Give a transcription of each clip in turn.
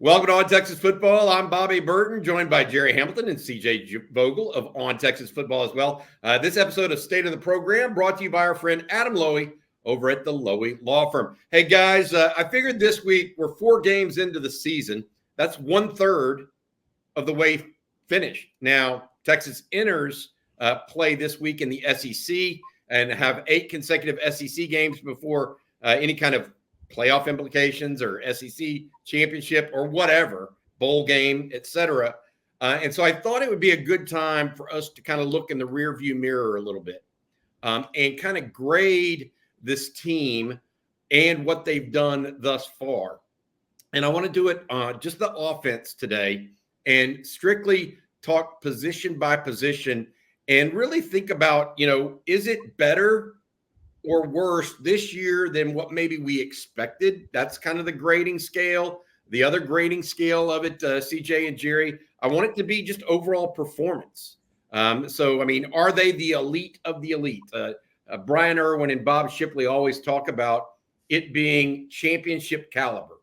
Welcome to On Texas Football. I'm Bobby Burton, joined by Gerry Hamilton and CJ Vogel of On Texas Football as well. This episode of State of the Program brought to you by our friend Adam Lowy over at the Lowy Law Firm. Hey, guys, I figured this week we're 4 games into the season. That's 1/3 of the way finished. Now, Texas enters play this week in the SEC and have 8 consecutive SEC games before any kind of playoff implications or SEC championship or whatever, bowl game, etc. And so I thought it would be a good time for us to kind of look in the rearview mirror a little bit and kind of grade this team and what they've done thus far. And I want to do it just the offense today and strictly talk position by position and really think about, is it better or worse this year than what maybe we expected? That's kind of the grading scale. The other grading scale of it, CJ and Gerry, I want it to be just overall performance. So, are they the elite of the elite? Brian Irwin and Bob Shipley always talk about it being championship caliber.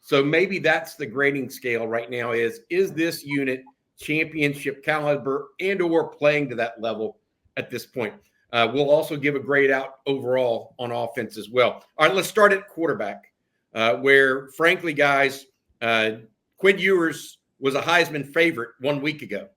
So maybe that's the grading scale right now is this unit championship caliber and or playing to that level at this point? We'll also give a grade out overall on offense as well. All right, let's start at quarterback, where, frankly, guys, Quinn Ewers was a Heisman favorite 1 week ago,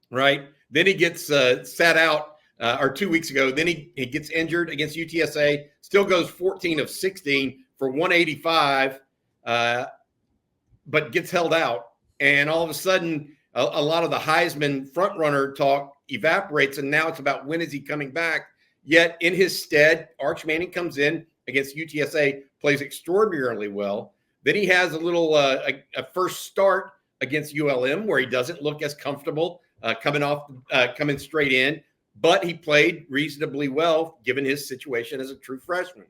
right? Then he gets sat out, or 2 weeks ago. Then he gets injured against UTSA, still goes 14 of 16 for 185, but gets held out. And all of a sudden, a lot of the Heisman frontrunner talk evaporates, and now it's about when is he coming back. Yet in his stead, Arch Manning comes in against UTSA, plays extraordinarily well. Then he has a little a first start against ULM where he doesn't look as comfortable coming straight in, but he played reasonably well given his situation as a true freshman.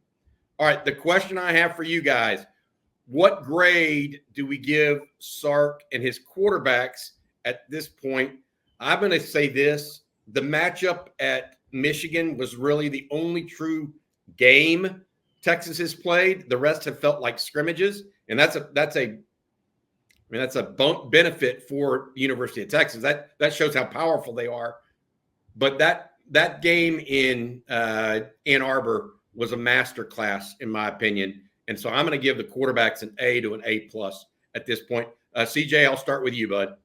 All right, the question I have for you guys: what grade do we give Sark and his quarterbacks at this point? I'm going to say this. The matchup at Michigan was really the only true game Texas has played. The rest have felt like scrimmages, and that's a benefit for the University of Texas. That shows how powerful they are. But that game in Ann Arbor was a masterclass, in my opinion. And so I'm going to give the quarterbacks an A to an A+ at this point. CJ, I'll start with you, bud.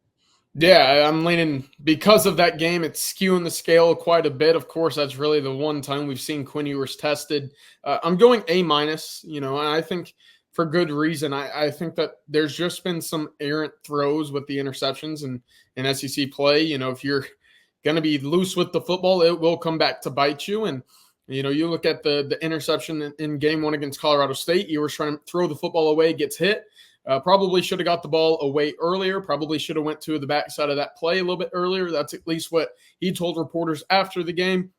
Yeah, I'm leaning because of that game. It's skewing the scale quite a bit. Of course, that's really the one time we've seen Quinn Ewers tested. I'm going A-, and I think for good reason. I think that there's just been some errant throws with the interceptions in SEC play. If you're going to be loose with the football, it will come back to bite you. And, you look at the interception in game 1 against Colorado State. Ewers trying to throw the football away, gets hit. Probably should have got the ball away earlier. Probably should have went to the backside of that play a little bit earlier. That's at least what he told reporters after the game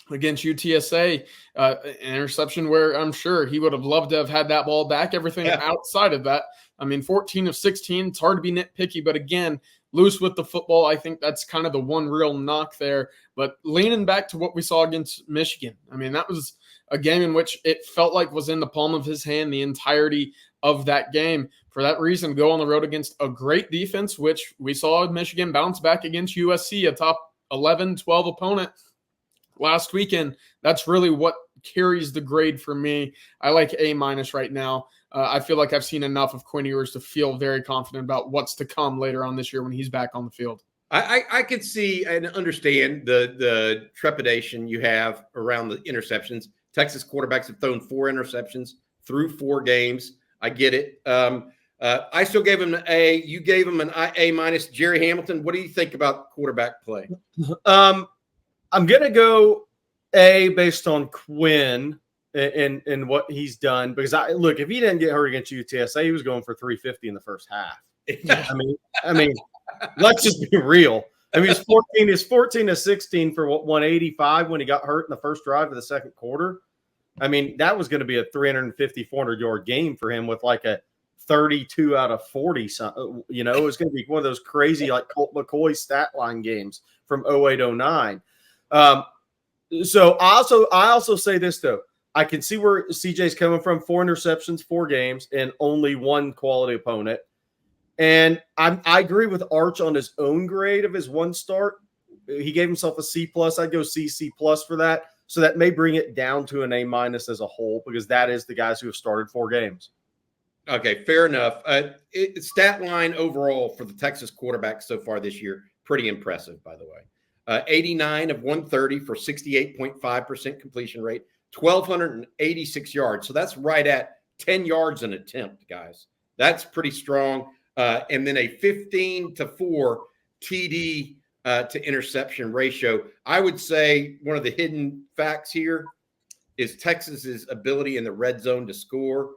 against UTSA. An interception where I'm sure he would have loved to have had that ball back. Everything outside of that, 14 of 16. It's hard to be nitpicky, but again, loose with the football. I think that's kind of the one real knock there. But leaning back to what we saw against Michigan, that was a game in which it felt like was in the palm of his hand the entirety of that game. For that reason, go on the road against a great defense, which we saw Michigan bounce back against USC, a top 11, 12 opponent last weekend. That's really what carries the grade for me. I like A- right now. I feel like I've seen enough of Quinn Ewers to feel very confident about what's to come later on this year when he's back on the field. I could see and understand the trepidation you have around the interceptions. Texas quarterbacks have thrown 4 interceptions through 4 games. I get it. I still gave him an A. You gave him an A-. Gerry Hamilton, what do you think about quarterback play? I'm going to go A based on Quinn and what he's done. Because, if he didn't get hurt against UTSA, he was going for 350 in the first half. Let's just be real. He's 14 to 16 for 185 when he got hurt in the first drive of the second quarter. That was going to be a 350, 400-yard game for him with like a 32 out of 40. It was going to be one of those crazy like Colt McCoy stat line games from 08-09. So I also say this, though. I can see where CJ's coming from. 4 interceptions, 4 games, and only one quality opponent. And I agree with Arch on his own grade of his one start. He gave himself a C+. I'd go C+ for that. So that may bring it down to an A- as a whole, because that is the guys who have started 4 games. Okay, fair enough. Stat line overall for the Texas quarterbacks so far this year, pretty impressive, by the way. 89 of 130 for 68.5% completion rate, 1,286 yards. So that's right at 10 yards an attempt, guys. That's pretty strong. And then a 15-4 TD to interception ratio. I would say one of the hidden facts here is Texas's ability in the red zone to score.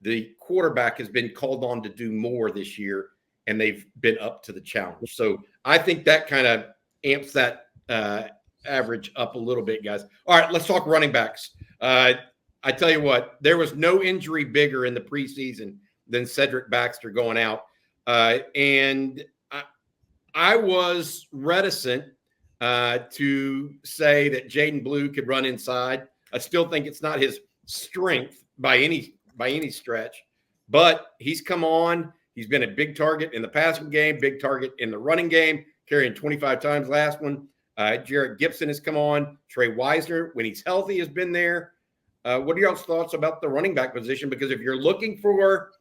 The quarterback has been called on to do more this year, and they've been up to the challenge. So I think that kind of amps that average up a little bit, guys. All right, let's talk running backs. I tell you what, there was no injury bigger in the preseason than Cedric Baxter going out. And I was reticent to say that Jaden Blue could run inside. I still think it's not his strength by any stretch, but he's come on. He's been a big target in the passing game, big target in the running game, carrying 25 times last one. Jarrett Gibson has come on. Trey Wisner, when he's healthy, has been there. What are y'all's thoughts about the running back position? Because if you're looking for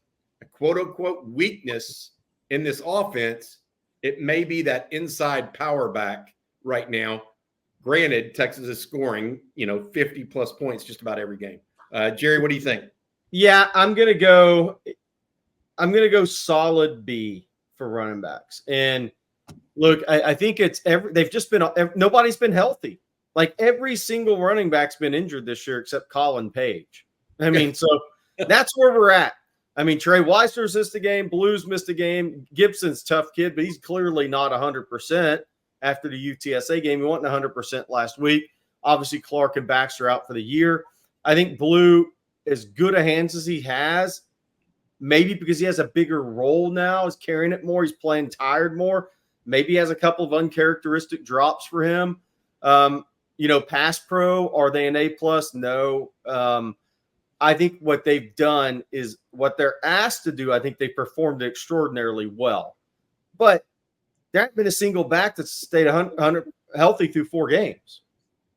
a quote-unquote weakness in this offense, it may be that inside power back right now. Granted, Texas is scoring, 50-plus points just about every game. Gerry, what do you think? Yeah, I'm gonna go solid B for running backs. And look, I think nobody's been healthy. Like every single running back's been injured this year except Colin Page. I mean, so that's where we're at. I mean, Trey Wisner's missed a game, Blues missed a game. Gibson's tough kid, but he's clearly not 100% after the UTSA game. He wasn't 100% last week. Obviously, Clark and Baxter out for the year. I think Blue, as good a hands as he has, maybe because he has a bigger role now, is carrying it more, he's playing tired more. Maybe he has a couple of uncharacteristic drops for him. Pass pro, are they an A+? No. I think what they've done is what they're asked to do. I think they performed extraordinarily well. But there hasn't been a single back that's stayed 100 healthy through 4 games.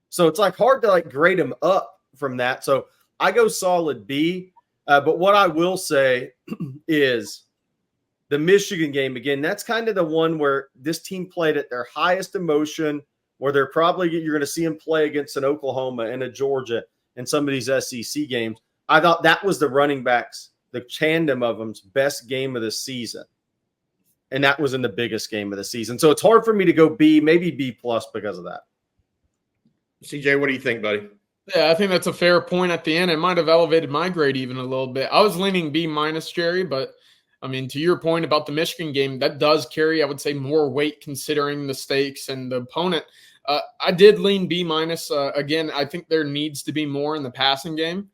So it's hard to grade them up from that. So I go solid B. But what I will say is the Michigan game, again, that's kind of the one where this team played at their highest emotion, where you're going to see them play against an Oklahoma and a Georgia and some of these SEC games. I thought that was the running backs, the tandem of them's best game of the season. And that was in the biggest game of the season. So it's hard for me to go B, maybe B+ because of that. CJ, what do you think, buddy? Yeah, I think that's a fair point at the end. It might have elevated my grade even a little bit. I was leaning B-, Gerry, but I mean, to your point about the Michigan game, that does carry, I would say, more weight considering the stakes and the opponent. I did lean B-. Again, I think there needs to be more in the passing game.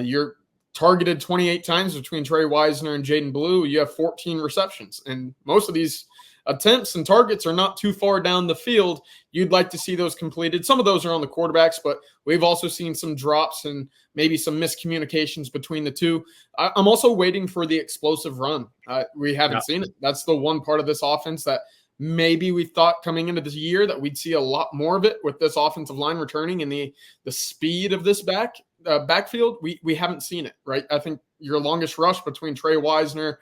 You're targeted 28 times between Trey Wisner and Jaden Blue. You have 14 receptions, and most of these attempts and targets are not too far down the field. You'd like to see those completed. Some of those are on the quarterbacks, but we've also seen some drops and maybe some miscommunications between the two. I'm also waiting for the explosive run. We haven't seen it. That's the one part of this offense that maybe we thought coming into this year that we'd see a lot more of it with this offensive line returning and the speed of this backfield. We haven't seen it, right? I think your longest rush between Trey Wisner,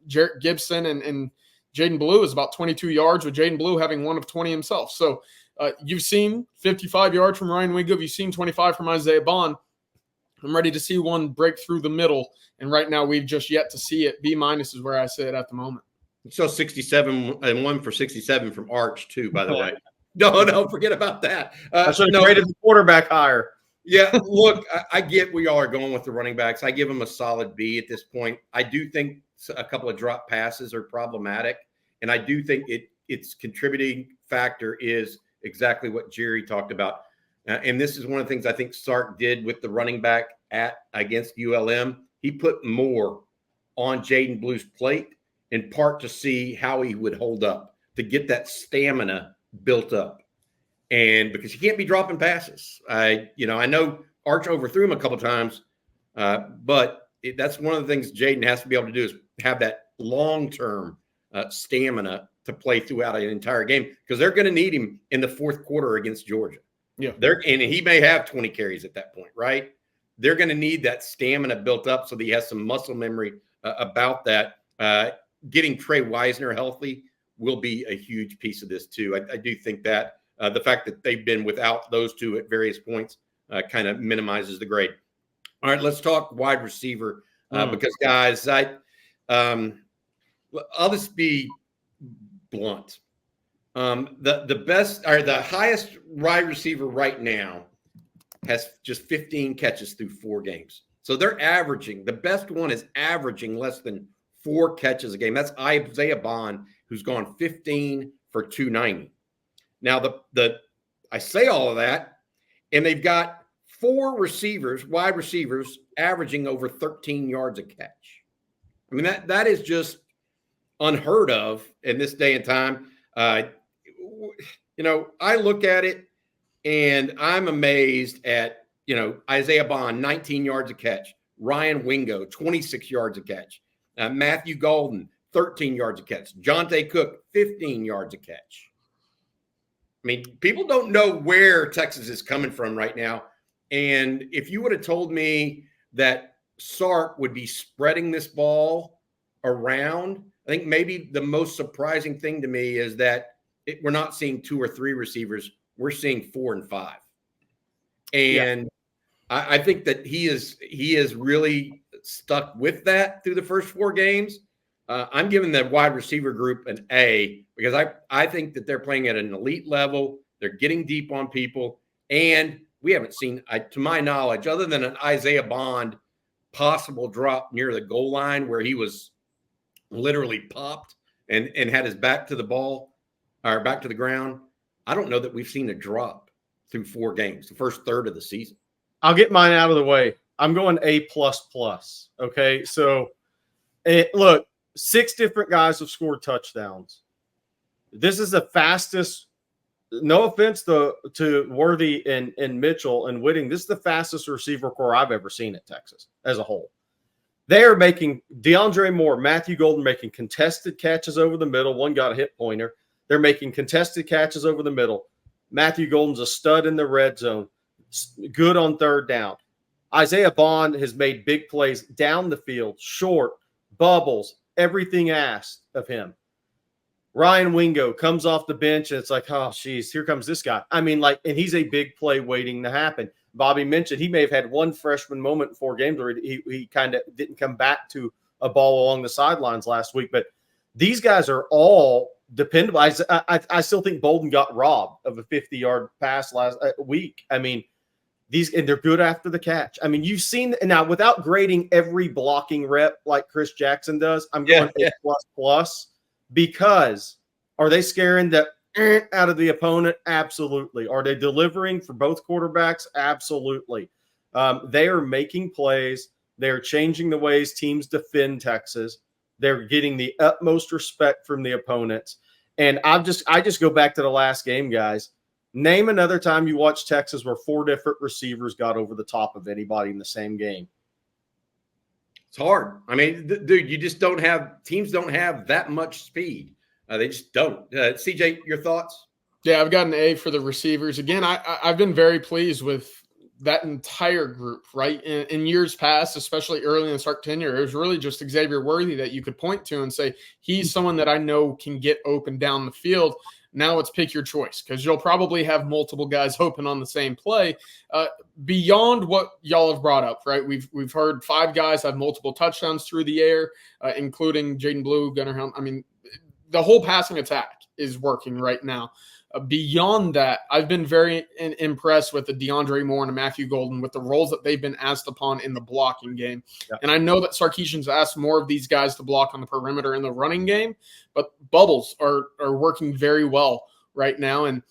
Jarrett Gibson, and Jaden Blue is about 22 yards, with Jaden Blue having 1 of 20 himself. So you've seen 55 yards from Ryan Wingo. You've seen 25 from Isaiah Bond. I'm ready to see one break through the middle, and right now we've just yet to see it. B- is where I say it at the moment. So 67 and 1 for 67 from Arch too, by the way. No, forget about that. I should have graded the quarterback higher. Yeah, look, I get we all are going with the running backs. I give them a solid B at this point. I do think a couple of drop passes are problematic, and I do think its contributing factor is exactly what Gerry talked about. And this is one of the things I think Sark did with the running back against ULM. He put more on Jaden Blue's plate, in part to see how he would hold up, to get that stamina built up. And because you can't be dropping passes. I know Arch overthrew him a couple of times, but that's one of the things Jaden has to be able to do, is have that long-term stamina to play throughout an entire game because they're going to need him in the fourth quarter against Georgia. Yeah. And he may have 20 carries at that point, right? They're going to need that stamina built up so that he has some muscle memory about that. Getting Trey Wisner healthy will be a huge piece of this too. I do think that the fact that they've been without those two at various points kind of minimizes the grade. All right, let's talk wide receiver because, guys, I'll just be blunt. The best or the highest wide receiver right now has just 15 catches through 4 games. So they're averaging. The best one is averaging less than 4 catches a game. That's Isaiah Bond, who's gone 15 for 290. Now, I say all of that, and they've got 4 receivers, wide receivers, averaging over 13 yards a catch. I mean, that is just unheard of in this day and time. I look at it, and I'm amazed at, Isaiah Bond, 19 yards a catch. Ryan Wingo, 26 yards a catch. Matthew Golden, 13 yards a catch. Jonte Cook, 15 yards a catch. I mean, people don't know where Texas is coming from right now. And if you would have told me that Sark would be spreading this ball around, I think maybe the most surprising thing to me is that we're not seeing 2 or 3 receivers. We're seeing 4 and 5. And I think that he is really stuck with that through the first 4 games. I'm giving the wide receiver group an A because I think that they're playing at an elite level. They're getting deep on people. And we haven't seen, to my knowledge, other than an Isaiah Bond possible drop near the goal line where he was literally popped and had his back to the ball or back to the ground. I don't know that we've seen a drop through 4 games, the first third of the season. I'll get mine out of the way. I'm going A++. Okay, so look, 6 different guys have scored touchdowns. This is the fastest. No offense to Worthy and Mitchell and Whitting, this is the fastest receiver core I've ever seen at Texas as a whole. They are making DeAndre Moore, Matthew Golden making contested catches over the middle. One got a hit pointer. They're making contested catches over the middle. Matthew Golden's a stud in the red zone. Good on third down. Isaiah Bond has made big plays down the field, short, bubbles, everything asked of him. Ryan Wingo comes off the bench, and it's like, oh, geez, here comes this guy. I mean, and he's a big play waiting to happen. Bobby mentioned he may have had one freshman moment in 4 games where he kind of didn't come back to a ball along the sidelines last week. But these guys are all dependable. I still think Bolden got robbed of a 50-yard pass last week. I mean, and they're good after the catch. I mean, you've seen now without grading every blocking rep like Chris Jackson does. I'm going A++ because are they scaring the out of the opponent? Absolutely. Are they delivering for both quarterbacks? Absolutely. They are making plays. They're changing the ways teams defend Texas. They're getting the utmost respect from the opponents. And I just go back to the last game, guys. Name another time you watched Texas where 4 different receivers got over the top of anybody in the same game. It's hard. I mean, dude, you just don't have – teams don't have that much speed. They just don't. CJ, your thoughts? Yeah, I've got an A for the receivers. Again, I've been very pleased with that entire group, right? In years past, especially early in the Sark tenure, it was really just Xavier Worthy that you could point to and say, he's someone that I know can get open down the field. Now it's pick your choice because you'll probably have multiple guys open on the same play. Beyond what y'all have brought up, right? We've heard 5 guys have multiple touchdowns through the air, including Jaden Blue, Gunnar Helm. I mean, the whole passing attack is working right now. Beyond that, I've been very impressed with the DeAndre Moore and Matthew Golden with the roles that they've been asked upon in the blocking game. Yeah. And I know that Sarkisian's asked more of these guys to block on the perimeter in the running game, but bubbles are working very well right now. And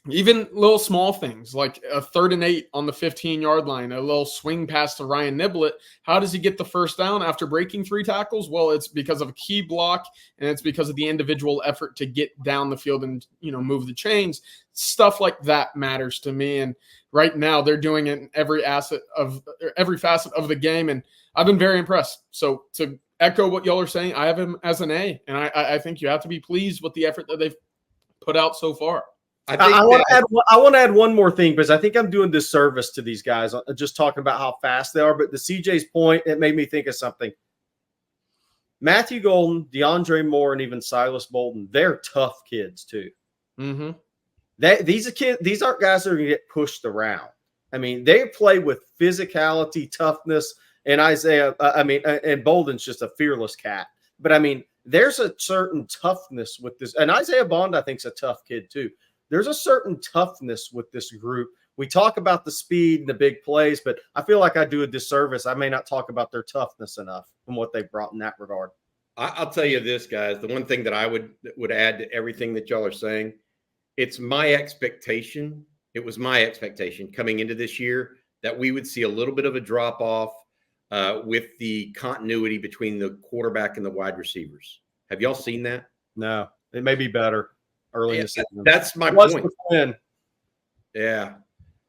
even little small things like a 3rd and 8 on the 15-yard line, a little swing pass to Ryan Niblett. How does he get the first down after breaking 3 tackles? Well, it's because of a key block, and it's because of the individual effort to get down the field and, move the chains. Stuff like that matters to me. And right now they're doing it in every facet of the game, and I've been very impressed. So to echo what y'all are saying. I have him as an A, and I think you have to be pleased with the effort that they've put out so far. I want to add one more thing because I think I'm doing disservice to these guys just talking about how fast they are. But the CJ's point, it made me think of something. Matthew Golden, DeAndre Moore, and even Silas Bolden, they're tough kids too. Mm-hmm. These aren't guys that are going to get pushed around. I mean, they play with physicality, toughness, and and Bolden's just a fearless cat. But I mean, there's a certain toughness with this, and Isaiah Bond, I think, is a tough kid too. There's a certain toughness with this group. We talk about the speed and the big plays, but I feel like I do a disservice. I may not talk about their toughness enough and what they brought in that regard. I'll tell you this, guys. The one thing that I would add to everything that y'all are saying, it's my expectation. It was my expectation coming into this year that we would see a little bit of a drop off with the continuity between the quarterback and the wide receivers. Have y'all seen that? No, it may be better early in the season. That's my point. Yeah.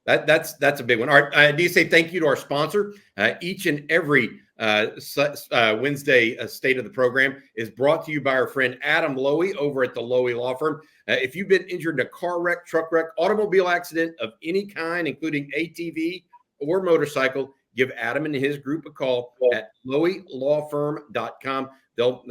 That's a big one. All right. I do say thank you to our sponsor. Each and every Wednesday state of the program is brought to you by our friend Adam Lowy over at the Lowy Law Firm. If you've been injured in a car wreck, truck wreck, automobile accident of any kind, including ATV or motorcycle, give Adam and his group a call at LowyLawFirm.com. They'll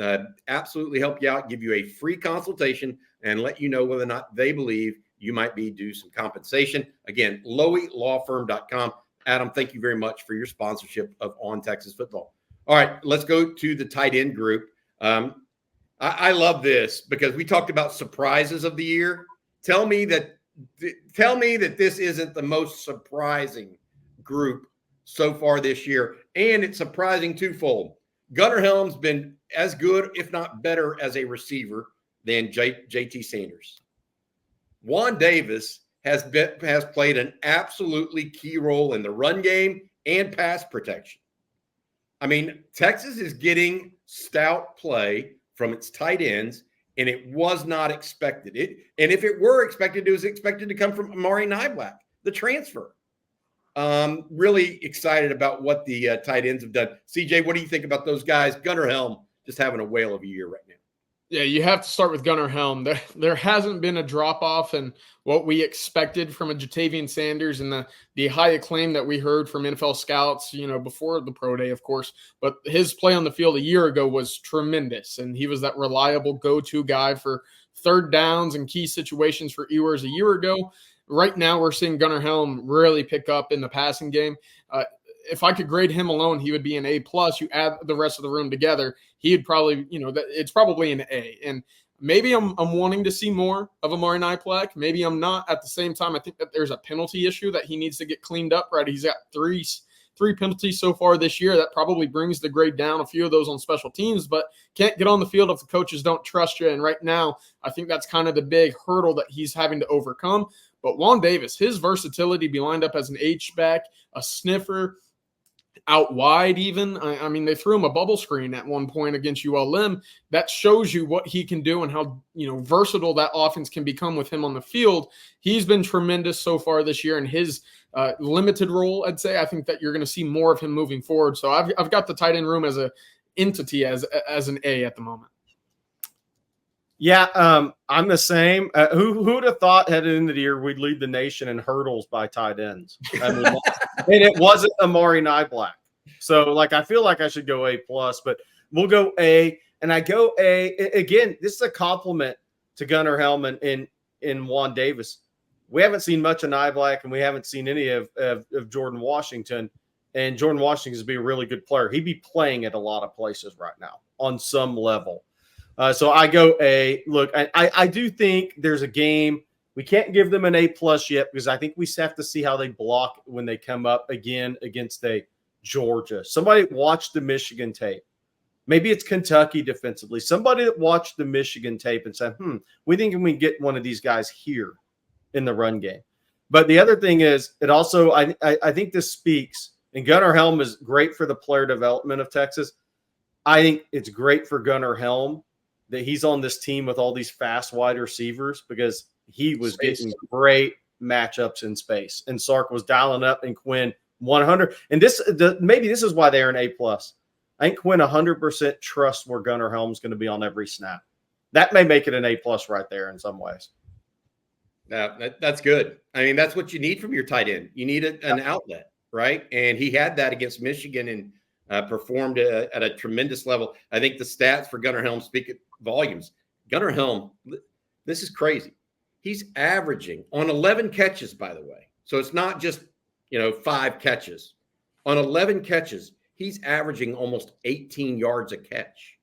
absolutely help you out, give you a free consultation, and let you know whether or not they believe you might be due some compensation. Again, LowyLawFirm.com. Adam, thank you very much for your sponsorship of On Texas Football. All right, let's go to the tight end group. I love this because we talked about surprises of the year. Tell me that this isn't the most surprising group so far this year, and it's surprising twofold. Gunnar Helm's been as good, if not better, as a receiver than JT Sanders. Juan Davis has played an absolutely key role in the run game and pass protection. I mean, Texas is getting stout play from its tight ends, and it was not expected. And if it were expected, it was expected to come from Amari Niblack, the transfer. Really excited about what the tight ends have done. CJ, what do you think about those guys? Gunnar Helm just having a whale of a year right now. Yeah, you have to start with Gunnar Helm. There hasn't been a drop-off in what we expected from a Jatavian Sanders and the high acclaim that we heard from NFL scouts, before the pro day, of course. But his play on the field a year ago was tremendous, and he was that reliable go-to guy for third downs and key situations for Ewers a year ago. Right now, we're seeing Gunnar Helm really pick up in the passing game. If I could grade him alone, he would be an A+. You add the rest of the room together, he'd probably, it's probably an A. And maybe I'm wanting to see more of Amari Niblack. Maybe I'm not. At the same time, I think that there's a penalty issue that he needs to get cleaned up. Right, he's got three penalties so far this year. That probably brings the grade down. A few of those on special teams, but can't get on the field if the coaches don't trust you. And right now, I think that's kind of the big hurdle that he's having to overcome. But Juan Davis, his versatility, be lined up as an H-back, a sniffer, out wide even. I mean, they threw him a bubble screen at one point against ULM. That shows you what he can do and how, versatile that offense can become with him on the field. He's been tremendous so far this year in his limited role, I'd say. I think that you're going to see more of him moving forward. So I've got the tight end room as an entity, as an A at the moment. Yeah, I'm the same. Who would have thought headed into the year we'd lead the nation in hurdles by tight ends? I mean, and it wasn't Amari Niblack. So, I feel like I should go A+, but we'll go A. And I go A. Again, this is a compliment to Gunnar Helm and Juan Davis. We haven't seen much of Niblack, and we haven't seen any of Jordan Washington. And Jordan Washington is be a really good player. He'd be playing at a lot of places right now on some level. So I go A. Look, I do think there's a game. We can't give them an A+ yet because I think we have to see how they block when they come up again against a Georgia. Somebody watched the Michigan tape. Maybe it's Kentucky defensively. Somebody that watched the Michigan tape and said, we think we can get one of these guys here in the run game. But the other thing is, it also, I think this speaks, and Gunnar Helm is great for the player development of Texas. I think it's great for Gunnar Helm that he's on this team with all these fast wide receivers because he was getting great matchups in space. And Sark was dialing up and Quinn 100. And maybe this is why they're an A+. I think Quinn 100% trusts where Gunnar Helm's going to be on every snap. That may make it an A+ right there in some ways. Yeah, that's good. I mean, that's what you need from your tight end. You need an outlet, right? And he had that against Michigan and performed at a tremendous level. I think the stats for Gunnar Helm speak volumes. Gunnar Helm, this is crazy. He's averaging on 11 catches, by the way. So it's not just, 5 catches. On 11 catches, he's averaging almost 18 yards a catch.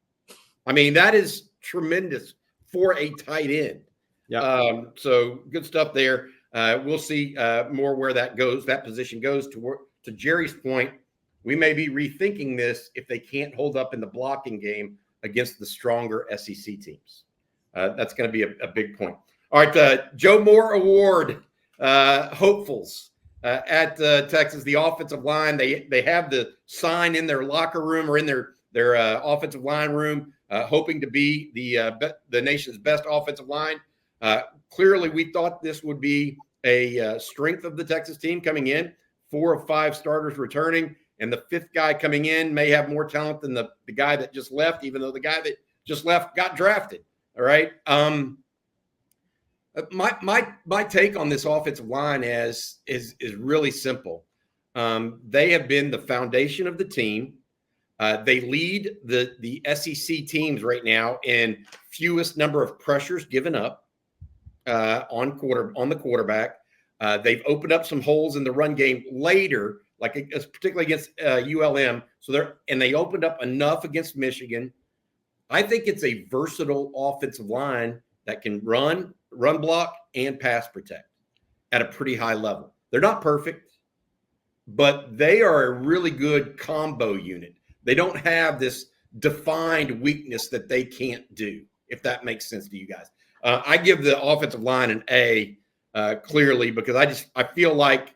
I mean, that is tremendous for a tight end. Yeah. So good stuff there. We'll see more where that goes. That position goes to Gerry's point. We may be rethinking this if they can't hold up in the blocking game against the stronger SEC teams. That's going to be a big point. All right, Joe Moore Award hopefuls at Texas. The offensive line, they have the sign in their locker room or in their offensive line room, hoping to be the nation's best offensive line. Clearly, we thought this would be a strength of the Texas team coming in. 4 of 5 starters returning, and the 5th guy coming in may have more talent than the guy that just left, even though the guy that just left got drafted. All right. My take on this offensive line is really simple. They have been the foundation of the team. They lead the SEC teams right now in fewest number of pressures given up on the quarterback. They've opened up some holes in the run game later, particularly against ULM. They opened up enough against Michigan. I think it's a versatile offensive line that can run block, and pass protect at a pretty high level. They're not perfect, but they are a really good combo unit. They don't have this defined weakness that they can't do, if that makes sense to you guys. I give the offensive line an A clearly because I feel like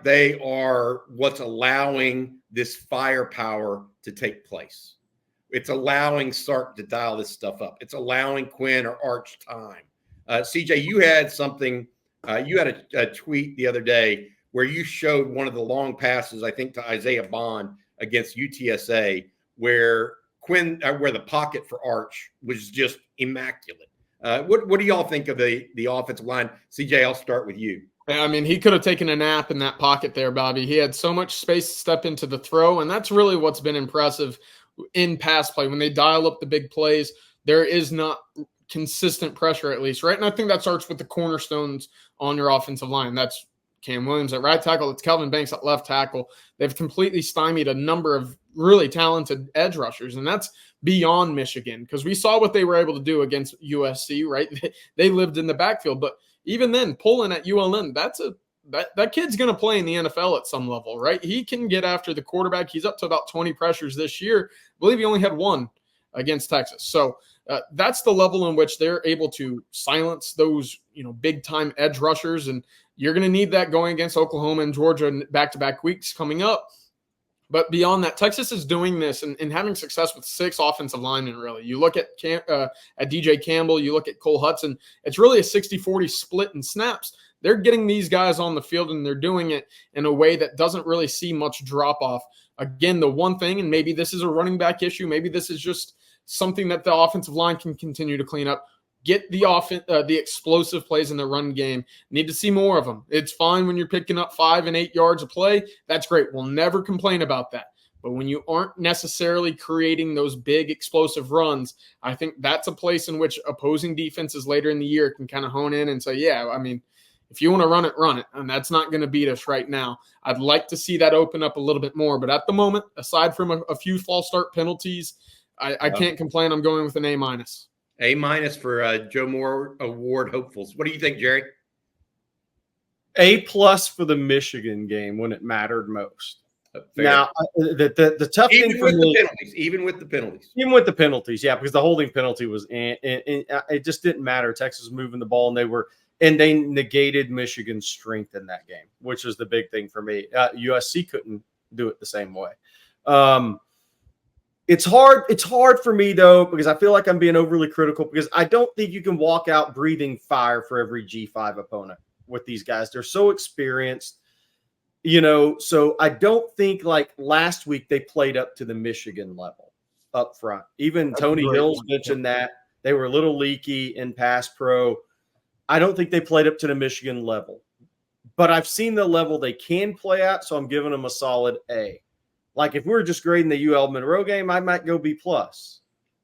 they are what's allowing this firepower to take place. It's allowing Sark to dial this stuff up. It's allowing Quinn or Arch time. CJ, you had something. You had a tweet the other day where you showed one of the long passes, I think, to Isaiah Bond against UTSA, where the pocket for Arch was just immaculate. What do y'all think of the offensive line? CJ, I'll start with you. I mean, he could have taken a nap in that pocket there, Bobby. He had so much space to step into the throw, and that's really what's been impressive in pass play. When they dial up the big plays, there is not consistent pressure, at least, right? And I think that starts with the cornerstones on your offensive line. That's Cam Williams at right tackle. It's Kelvin Banks at left tackle. They've completely stymied a number of really talented edge rushers, and that's beyond Michigan because we saw what they were able to do against USC, right? They lived in the backfield, but even then, pulling at ULM, that kid's going to play in the NFL at some level, right? He can get after the quarterback. He's up to about 20 pressures this year. I believe he only had 1 against Texas. So that's the level in which they're able to silence those, big-time edge rushers, and you're going to need that going against Oklahoma and Georgia in back-to-back weeks coming up. But beyond that, Texas is doing this and having success with 6 offensive linemen, really. You look at DJ Campbell, you look at Cole Hudson, it's really a 60-40 split in snaps. They're getting these guys on the field, and they're doing it in a way that doesn't really see much drop-off. Again, the one thing, and maybe this is a running back issue, maybe this is just something that the offensive line can continue to clean up. Get the explosive plays in the run game. Need to see more of them. It's fine when you're picking up 5 and 8 yards of play. That's great. We'll never complain about that. But when you aren't necessarily creating those big explosive runs, I think that's a place in which opposing defenses later in the year can kind of hone in and say, yeah, I mean, if you want to run it, run it. And that's not going to beat us right now. I'd like to see that open up a little bit more. But at the moment, aside from a few false start penalties, I can't complain. I'm going with an A-. A- for Joe Moore Award hopefuls. What do you think, Gerry? A+ for the Michigan game when it mattered most. Fair. Now, the tough thing for me, even with the penalties, yeah, because the holding penalty was, and it just didn't matter. Texas was moving the ball, and they negated Michigan's strength in that game, which was the big thing for me. USC couldn't do it the same way. It's hard for me, though, because I feel like I'm being overly critical because I don't think you can walk out breathing fire for every G5 opponent with these guys. They're so experienced. So I don't think like last week they played up to the Michigan level up front. Even That's Tony a great Hills point. mentioned that they were a little leaky in pass pro. I don't think they played up to the Michigan level, but I've seen the level they can play at, so I'm giving them a solid A. Like if we were just grading the UL Monroe game, I might go B+.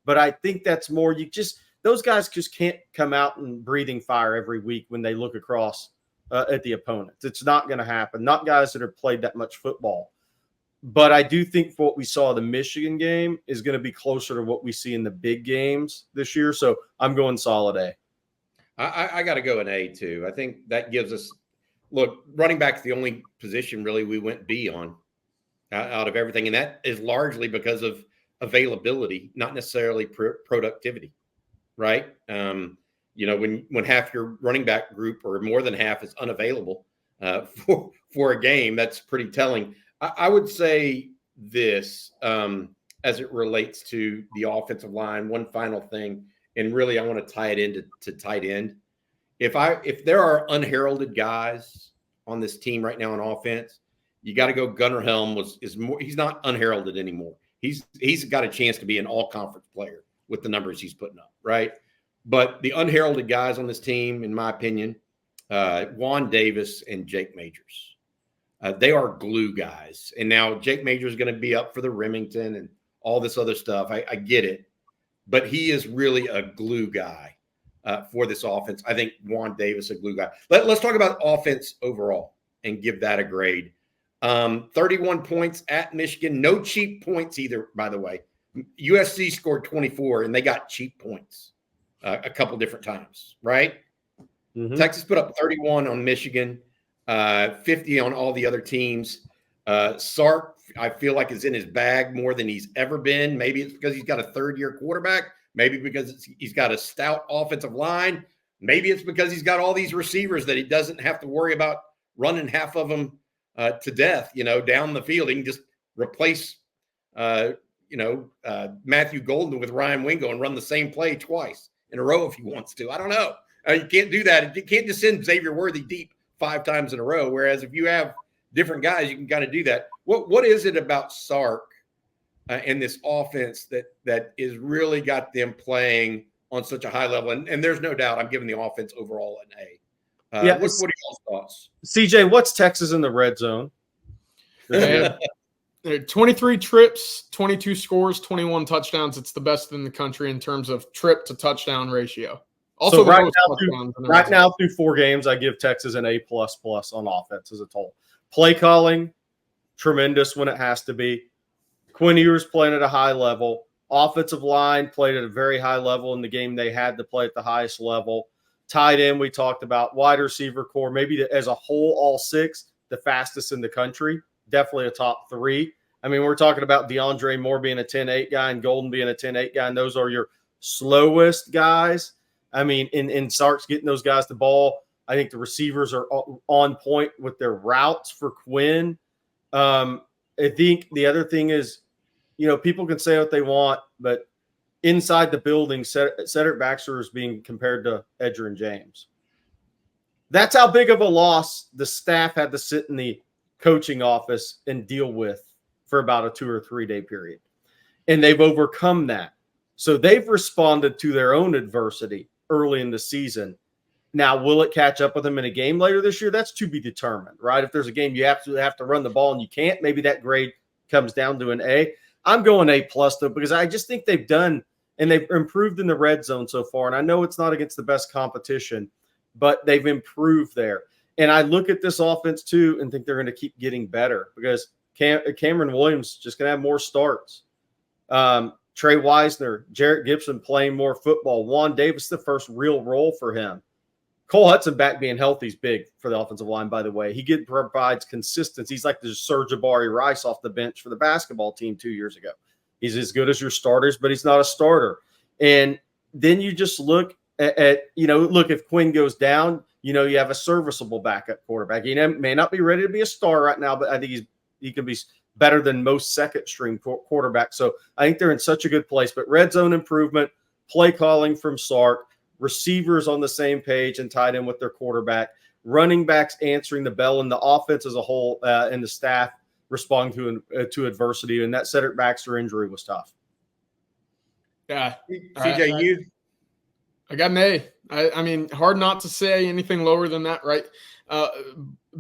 But I think that's more those guys just can't come out and breathing fire every week when they look across at the opponents. It's not going to happen. Not guys that have played that much football. But I do think for what we saw the Michigan game is going to be closer to what we see in the big games this year. So I'm going solid A. I got to go an A too. I think that gives us look. Running back is the only position really we went B on out of everything, and that is largely because of availability, not necessarily productivity. Right? When half your running back group or more than half is unavailable for a game, that's pretty telling. I would say this as it relates to the offensive line. One final thing, and really I want to tie it into tight end. If there are unheralded guys on this team right now on offense, you got to go. Gunnar Helm is more. He's not unheralded anymore. He's got a chance to be an all-conference player with the numbers he's putting up, right? But the unheralded guys on this team, in my opinion, Juan Davis and Jake Majors, they are glue guys. And now Jake Majors is going to be up for the Remington and all this other stuff. I get it. But he is really a glue guy for this offense. I think Juan Davis, a glue guy. Let's talk about offense overall and give that a grade. 31 points at Michigan. No cheap points either, by the way. USC scored 24, and they got cheap points a couple different times, right? Mm-hmm. Texas put up 31 on Michigan, 50 on all the other teams. Sark, I feel like, is in his bag more than he's ever been. Maybe it's because he's got a third-year quarterback. Maybe because he's got a stout offensive line. Maybe it's because he's got all these receivers that he doesn't have to worry about running half of them to death, down the field. He can just replace Matthew Golden with Ryan Wingo and run the same play twice in a row if he wants to. I don't know. You can't do that. You can't just send Xavier Worthy deep 5 times in a row. Whereas if you have different guys, you can kind of do that. What is it about Sark and this offense that is really got them playing on such a high level? And there's no doubt I'm giving the offense overall an A. What are y'all's thoughts? CJ, what's Texas in the red zone? 23 trips, 22 scores, 21 touchdowns. It's the best in the country in terms of trip to touchdown ratio. Also, so right now through 4 games, I give Texas an A++ on offense as a total. Play calling, tremendous when it has to be. Quinn Ewers playing at a high level. Offensive line played at a very high level in the game they had to play at the highest level. Tight end, we talked about. Wide receiver core, maybe as a whole, all 6, the fastest in the country. Definitely a top 3. I mean, we're talking about DeAndre Moore being a 10-8 guy and Golden being a 10-8 guy, and those are your slowest guys. I mean, in Sark's getting those guys the ball. I think the receivers are on point with their routes for Quinn. I think the other thing is, people can say what they want, but inside the building, Cedric Baxter is being compared to Edgerrin James. That's how big of a loss the staff had to sit in the coaching office and deal with for about a 2 or 3 day period. And they've overcome that. So they've responded to their own adversity early in the season. Now, will it catch up with them in a game later this year? That's to be determined, right? If there's a game you absolutely have to run the ball and you can't, maybe that grade comes down to an A. I'm going A+, though, because I just think they've done and they've improved in the red zone so far. And I know it's not against the best competition, but they've improved there. And I look at this offense, too, and think they're going to keep getting better because Cameron Williams just going to have more starts. Trey Wisner, Jarrett Gibson playing more football. Juan Davis, the first real role for him. Cole Hudson back being healthy is big for the offensive line, by the way. He provides consistency. He's like the Serge Jabari Rice off the bench for the basketball team 2 years ago. He's as good as your starters, but he's not a starter. And then you just look at if Quinn goes down, you have a serviceable backup quarterback. He may not be ready to be a star right now, but I think he can be better than most second-string quarterbacks. So I think they're in such a good place. But red zone improvement, play calling from Sark, receivers on the same page and tied in with their quarterback. running backs answering the bell, and the offense as a whole and the staff responding to adversity. And that Cedric Baxter injury was tough. Yeah. CJ, I got an A. I mean, hard not to say anything lower than that, right?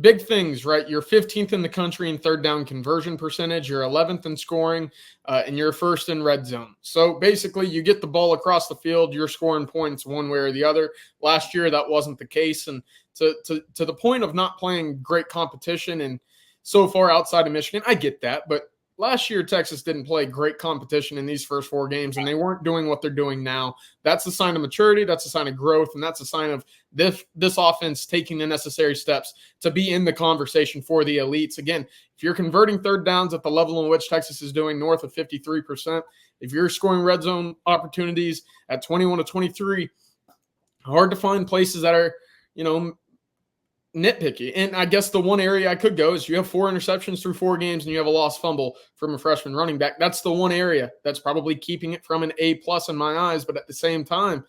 Big things, right? You're 15th in the country in third down conversion percentage. You're 11th in scoring, and you're first in red zone. So basically, you get the ball across the field, you're scoring points one way or the other. Last year, that wasn't the case. And to the point of not playing great competition and so far outside of Michigan, I get that. But last year, Texas didn't play great competition in these first 4 games, and they weren't doing what they're doing now. That's a sign of maturity. That's a sign of growth, and that's a sign of this offense taking the necessary steps to be in the conversation for the elites. Again, if you're converting third downs at the level in which Texas is doing, north of 53%, if you're scoring red zone opportunities at 21 to 23, hard to find places that are, nitpicky. And I guess the one area I could go is you have 4 interceptions through 4 games and you have a lost fumble from a freshman running back. That's the one area that's probably keeping it from an A+ in my eyes. But at the same time,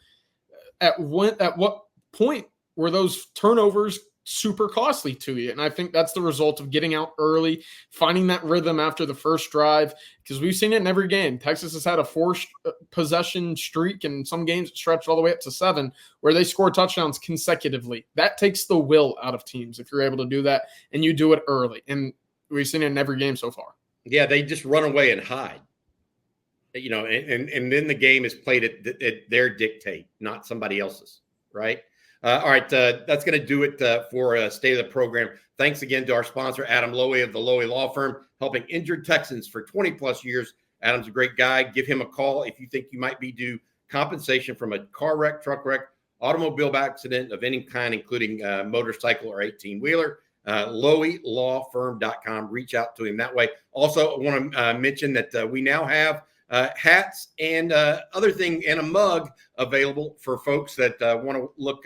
at what point were those turnovers super costly to you? And I think that's the result of getting out early, finding that rhythm after the first drive, because we've seen it in every game. Texas has had a 4 possession streak, and some games it stretched all the way up to 7, where they score touchdowns consecutively. That takes the will out of teams if you're able to do that, and you do it early. And we've seen it in every game so far. Yeah, they just run away and hide. And then the game is played at their dictate, not somebody else's, right? All right, that's going to do it for State of the Program. Thanks again to our sponsor, Adam Lowy of the Lowy Law Firm, helping injured Texans for 20-plus years. Adam's a great guy. Give him a call if you think you might be due compensation from a car wreck, truck wreck, automobile accident of any kind, including motorcycle or 18-wheeler. LowyLawFirm.com. Reach out to him that way. Also, I want to mention that we now have hats and other thing and a mug available for folks that want to look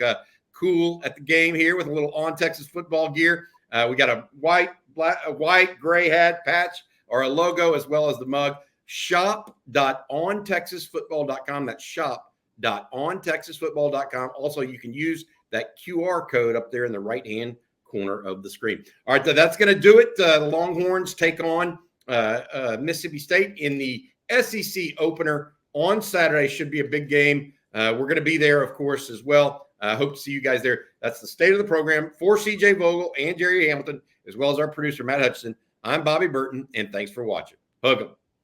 cool at the game here with a little On Texas Football gear. We got a white, gray hat patch or a logo, as well as the mug. Shop.ontexasfootball.com. That's shop.ontexasfootball.com. Also, you can use that QR code up there in the right-hand corner of the screen. All right, so that's going to do it. The Longhorns take on Mississippi State in the SEC opener on Saturday. Should be a big game. We're going to be there, of course, as well. Hope to see you guys there. That's the State of the Program for CJ Vogel and Gerry Hamilton, as well as our producer, Matt Hutchinson. I'm Bobby Burton, and thanks for watching. Hug 'em.